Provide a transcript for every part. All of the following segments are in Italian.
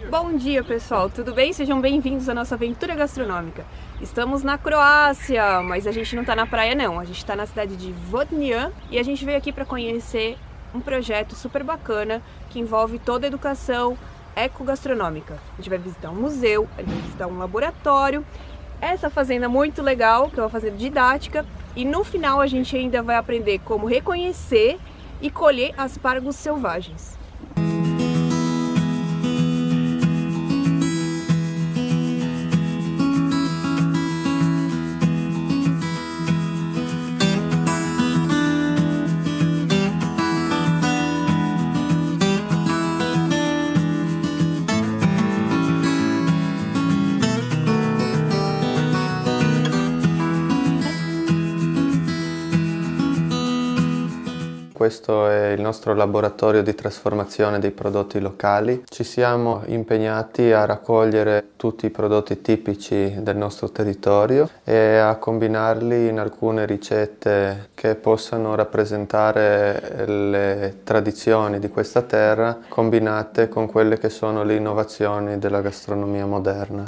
Bom dia, pessoal, tudo bem? Sejam bem-vindos à nossa aventura gastronômica. Estamos na Croácia, mas a gente não está na praia não, a gente está na cidade de Vodnjan e a gente veio aqui para conhecer um projeto super bacana que envolve toda a educação ecogastronômica. A gente vai visitar um museu, a gente vai visitar um laboratório, essa fazenda muito legal, que é uma fazenda didática, e no final a gente ainda vai aprender como reconhecer e colher aspargos selvagens. Questo è il nostro laboratorio di trasformazione dei prodotti locali. Ci siamo impegnati a raccogliere tutti i prodotti tipici del nostro territorio e a combinarli in alcune ricette che possano rappresentare le tradizioni di questa terra combinate con quelle che sono le innovazioni della gastronomia moderna.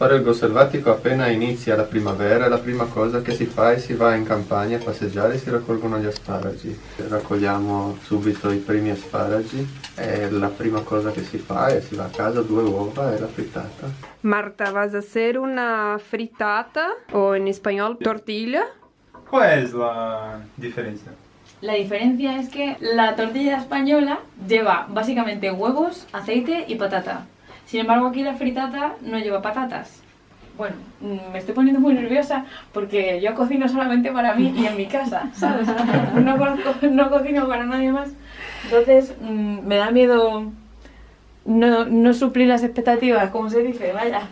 L'aspargo selvatico appena inizia la primavera, la prima cosa che si fa è si va in campagna a passeggiare e si raccolgono gli asparagi. Raccogliamo subito i primi asparagi e la prima cosa che si fa è si va a casa, 2 uova e la frittata. Marta, vas a hacer una frittata o en español tortilla. ¿Cuál es la diferencia? La diferencia es que la tortilla española lleva básicamente huevos, aceite y patata. Sin embargo, aquí la fritata no lleva patatas. Bueno, me estoy poniendo muy nerviosa porque yo cocino solamente para mí y en mi casa, ¿sabes? No cocino para nadie más. Entonces, me da miedo no suplir las expectativas, como se dice, vaya.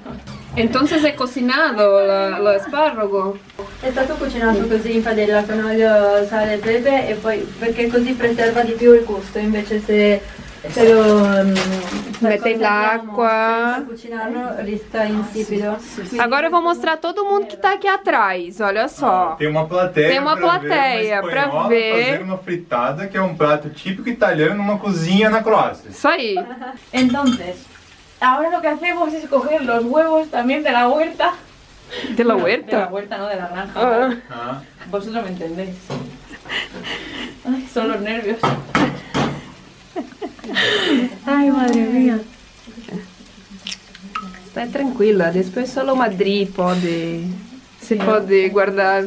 Entonces è cocinato l'aspargo. È stato cucinato così in padella con olio, sale e pepe e poi perché così preserva di più il gusto, invece se lo mette l'acqua. senza cucinarlo resta insipido. Agora eu vou mostrar todo mundo que tá aqui atrás, olha só. Tem uma plateia, Tem uma plateia pra ver. fazer uma fritada, que é um prato típico italiano numa cozinha na Croácia. Isso aí. Entonces, ahora lo que hacemos es coger los huevos también de la huerta. De la De la huerta? huerta, no de la granja. Ah. Ah. Vosotros me entendéis. Ay, son los nervios. Ai, madre mia. Stai tranquilla, depois solo Madrid se pode guardar,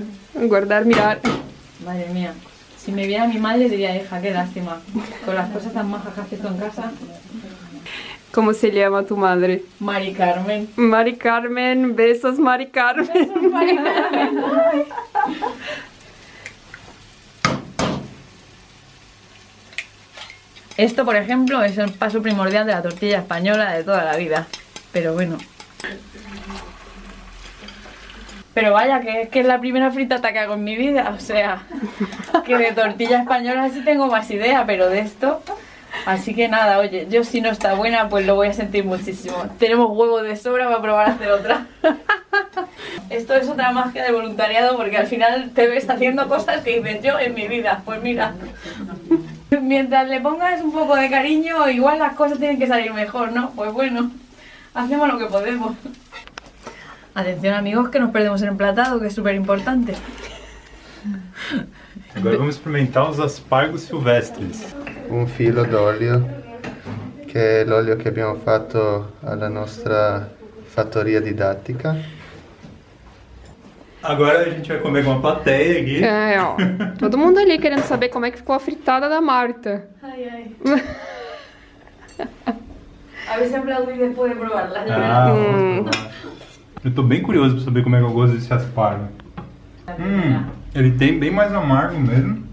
mirar. Madre mía. Si me viera mi madre diría, hija, qué lástima. Con las cosas tan majas que haces tú en casa. Como se llama tu madre? Mari Carmen. Mari Carmen, besos Mari Carmen. Mari Carmen. Ay. Esto, por ejemplo, es el paso primordial de la tortilla española de toda la vida. Pero bueno. Pero vaya, que es la primera fritata que hago en mi vida. O sea, que de tortilla española sí tengo más idea, pero de esto... Así que nada, oye, yo si no está buena, pues lo voy a sentir muchísimo. Tenemos huevo de sobra para probar a hacer otra. Esto es otra magia del voluntariado, porque al final te ves haciendo cosas que dices yo en mi vida. Pues mira, mientras le pongas un poco de cariño, igual las cosas tienen que salir mejor, ¿no? Pues bueno, hacemos lo que podemos. Atención amigos, que nos perdemos el emplatado, que es súper importante. Agora vamos experimentar os aspargos silvestres. Un filo d'olio, che è l'olio che abbiamo fatto alla nostra fattoria didattica. Agora a gente vai comer com uma plateia aqui. É, ó. Todo mundo ali querendo saber como é que ficou a fritada da Marta. Ay, ay. A ver si aplaudís después de probarla. Eu tô bem curioso pra saber como é que eu gosto desse aspargo. Ele tem bem mais amargo mesmo.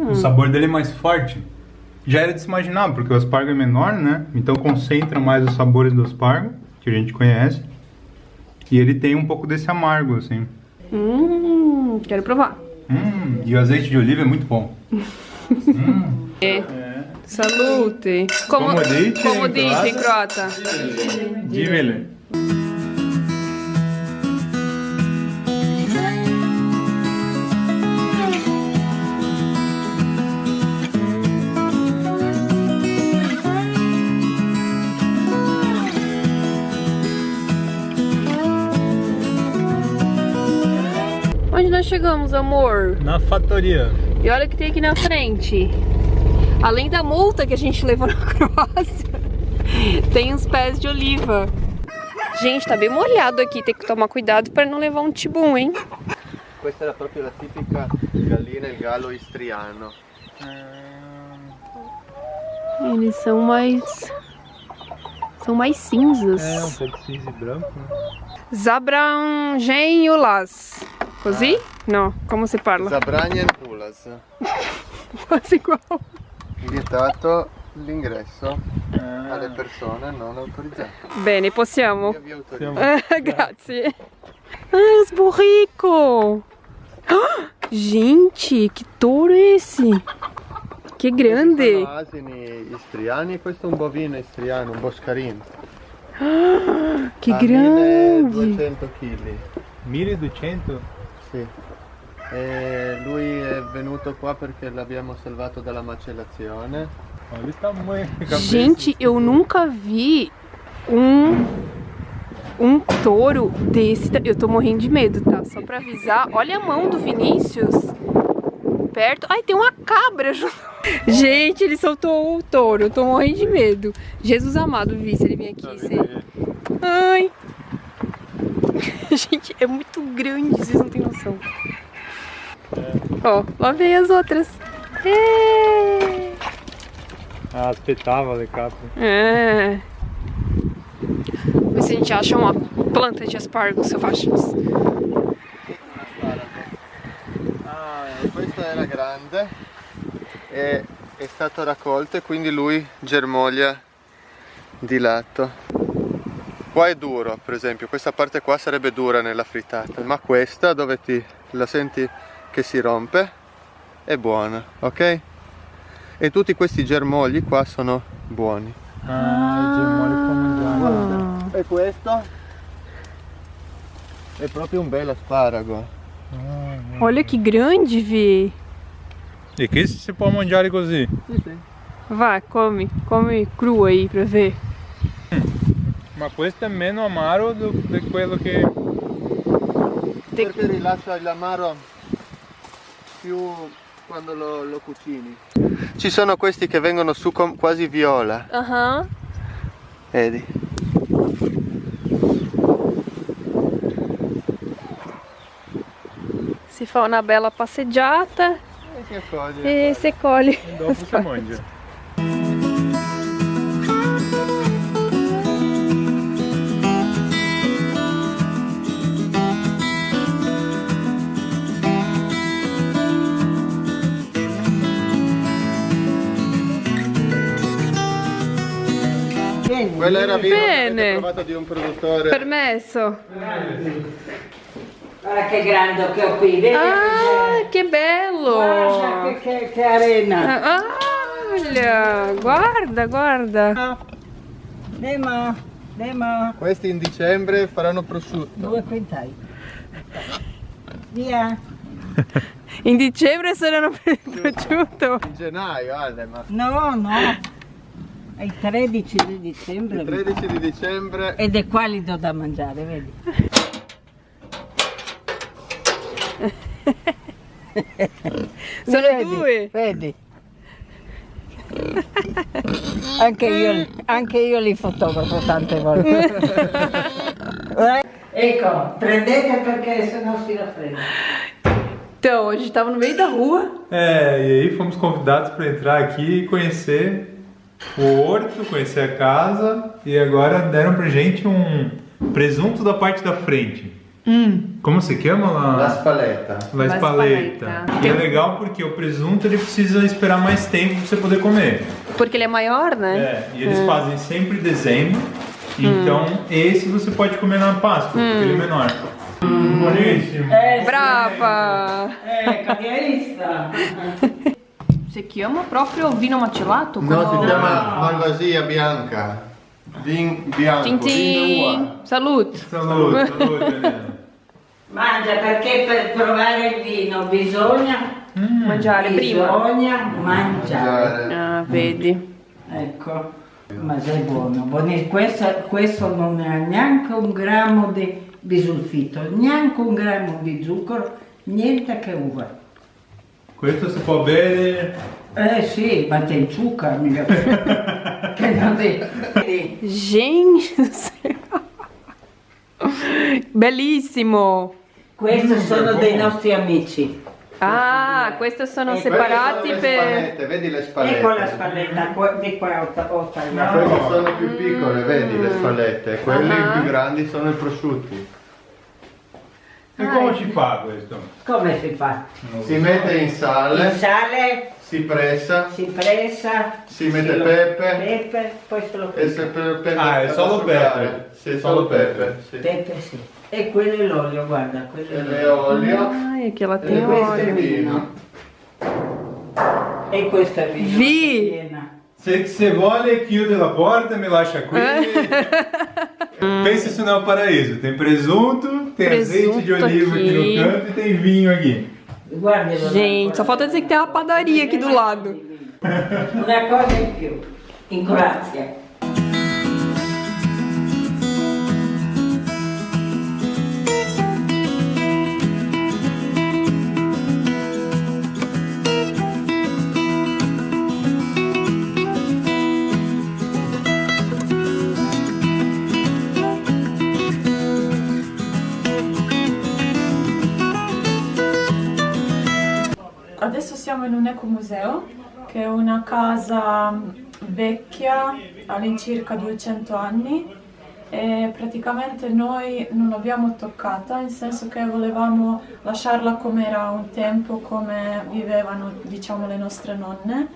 O sabor dele é mais forte. Já era de se imaginar, porque o aspargo é menor, né? Então concentra mais os sabores do aspargo, que a gente conhece. E ele tem um pouco desse amargo, assim. Quero provar. E o azeite de oliva é muito bom. Salute. Como Comodite em croata? Divele. Onde nós chegamos, amor? Na fattoria. E olha o que tem aqui na frente. Além da multa que a gente levou na Croácia, tem uns pés de oliva. Gente, tá bem molhado aqui, tem que tomar cuidado para não levar um tibum, hein? Questa era proprio la tipica gallina, il gallo istriano. Eles são mais cinzas. É, um pouco cinza e branco, né? Zabrangenhulas. Così? No, come si parla? Zabranjenhulas. Quasi igual. Vietato l'ingresso alle persone non autorizzate. Bene, possiamo. Vi autorizzo. Grazie. Ah, os burrico. Ah, gente, que touro é esse? Que grande. Sono asini istriani e questo è un bovino istriano, un boscarin. Ah, que Ha grande. 1200 kg. 1200? Sì. E lui è venuto qua perché l'abbiamo salvato dalla macellazione. Olha o tamanho. Gente, eu nunca vi um touro desse. Eu tô morrendo de medo, tá? Só pra avisar. Olha a mão do Vinícius. Perto. Ai, tem uma cabra junto. Gente, ele soltou o touro. Eu tô morrendo de medo. Jesus amado, vi se ele vem aqui. Ai. Gente, é muito grande, vocês não têm noção. Ó, lá vem as outras. Ah, aspettava le capre. É. Ver se a gente acha uma planta de aspargos selvagens. Questo era grande e è stato raccolto e quindi lui germoglia di lato. Qua è duro, per esempio, questa parte qua sarebbe dura nella frittata, ma questa dove la senti che si rompe è buona, ok? E tutti questi germogli qua sono buoni. Ah, il germogli può mangiare. E questo è proprio un bel asparago. Olha que grande, Vê. E questi si può mangiare così? Vai, come cru aí pra ver. Ma questo è meno amaro di quello che... Perché rilascia l'amaro più quando lo cucini. Ci sono questi che vengono su quasi viola. Aham. Vedi? Si fa una bella passeggiata E si accoglie. e si colhe. E dopo si mangia. Quello era vino che Bene. avete provato di un produttore. Permesso. Guarda che grande che ho qui, vedi? Ah, che bello. Guarda che arena. Ah, olha, guarda. Demo, Questi in dicembre faranno prosciutto. 2 quintali. Via. In dicembre saranno prosciutto. In gennaio, Ale, ma No. È il 13 di dicembre. il 13 di dicembre. Ed è qualido da mangiare, vedi? Sono Vedi, due. Vedi. Anche io li fotografo tante volte. Ecco, prendete perché sennò si raffredda. Então, a gente tava no meio da rua. É, e aí fomos convidados para entrar aqui e conhecer o horto, conhecer a casa, e agora deram pra gente um presunto da parte da frente. Como se chama lá? La spaletta. La La spaletta. spaletta. E é legal porque o presunto ele precisa esperar mais tempo pra você poder comer. Porque ele é maior, né? É, e eles fazem sempre em dezembro, então esse você pode comer na Páscoa, porque ele é menor. Buonissimo. Brava! Ecco, che hai visto? Si chiama proprio vino macelato? No, si chiama Malvasia bianca. Vin bianco. Tin tin. Salute. Salute, salute, Elena. Mangia perché per provare il vino bisogna Mangiare prima. mangiare. Ah, vedi. Ecco, ma sei buono. Questo non ha neanche un grammo di bisulfito, neanche un grammo di zucchero, niente che uva. Questo si può bere. Sì, ma te zucchero mica. Che non ti... Gente, bellissimo. Questi sono dei nostri amici. Ah, questi sono separati per... Vedi le spallette? Ecco la spalletta, di qua ho tagliato. Quelle sono più piccole, vedi le spallette, quelle più grandi sono i prosciutti. E come si fa questo? Come si fa? Si mette in Il sale, sale si pressa, si pressa, si mette pepe pepe, poi se lo e se pepe Ah, è solo pepe. Sì, solo pepe. Sì. pepe sì. E quello è l'olio, guarda, quello è E l'olio. le olio Ah, è che la e tengo questo è il olio. vino. E questo è il vino. Vi! Piena. Se vuole chiude la porta, me lascia qui. Pensa se não é o paraíso. Tem presunto, tem azeite de Presunto oliva aqui aqui. no canto e tem vinho aqui. Guardi, Gente, só falta dizer que tem uma padaria aqui do lado. Una cosa in più, in Croazia. Adesso siamo in un ecomuseo, che è una casa vecchia, all'incirca 200 anni, e praticamente noi non l'abbiamo toccata, nel senso che volevamo lasciarla come era un tempo, come vivevano, diciamo, le nostre nonne.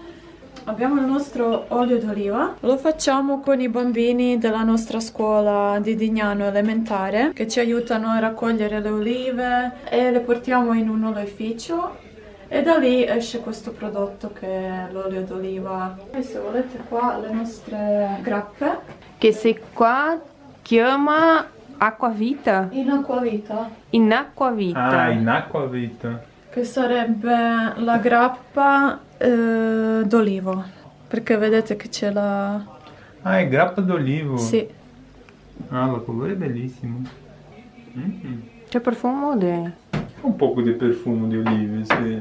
Abbiamo il nostro olio d'oliva, lo facciamo con i bambini della nostra scuola di Dignano elementare, che ci aiutano a raccogliere le olive e le portiamo in un oleificio. E da lì esce questo prodotto che è l'olio d'oliva. E se volete qua le nostre grappe. Che se qua chiama acquavita. In acquavita, In acquavita. Ah, in acquavita. che sarebbe la grappa d'olivo. Perché vedete che c'è la... Ah, è grappa d'olivo. Sì. Ah, il colore è bellissimo. C'è profumo di... Un poco di profumo di olive, sì.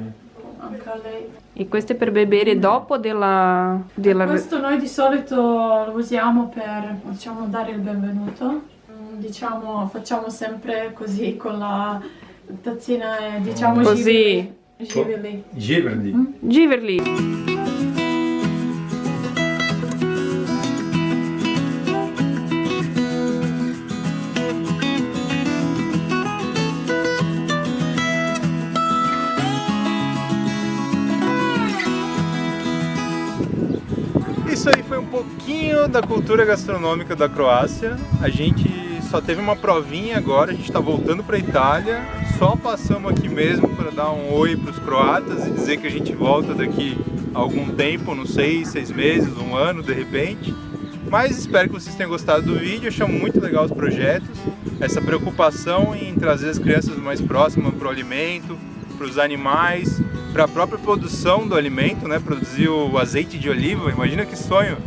Anche a lei. E questo è per bere dopo della... Questo noi di solito lo usiamo per, diciamo, dare il benvenuto. Diciamo, facciamo sempre così con la tazzina e diciamo Così. Givili. Giverdi. Giverli. Isso aí foi um pouquinho da cultura gastronômica da Croácia. A gente só teve uma provinha agora, a gente está voltando para a Itália. Só passamos aqui mesmo para dar um oi para os croatas e dizer que a gente volta daqui a algum tempo, não sei, 6 meses, 1 ano de repente. Mas espero que vocês tenham gostado do vídeo, achamos muito legal os projetos. Essa preocupação em trazer as crianças mais próximas para o alimento, para os animais, para a própria produção do alimento, né? Produzir o azeite de oliva, imagina que sonho!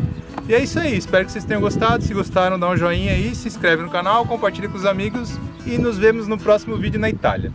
E é isso aí, espero que vocês tenham gostado. Se gostaram, dá um joinha aí, se inscreve no canal, compartilha com os amigos e nos vemos no próximo vídeo na Itália.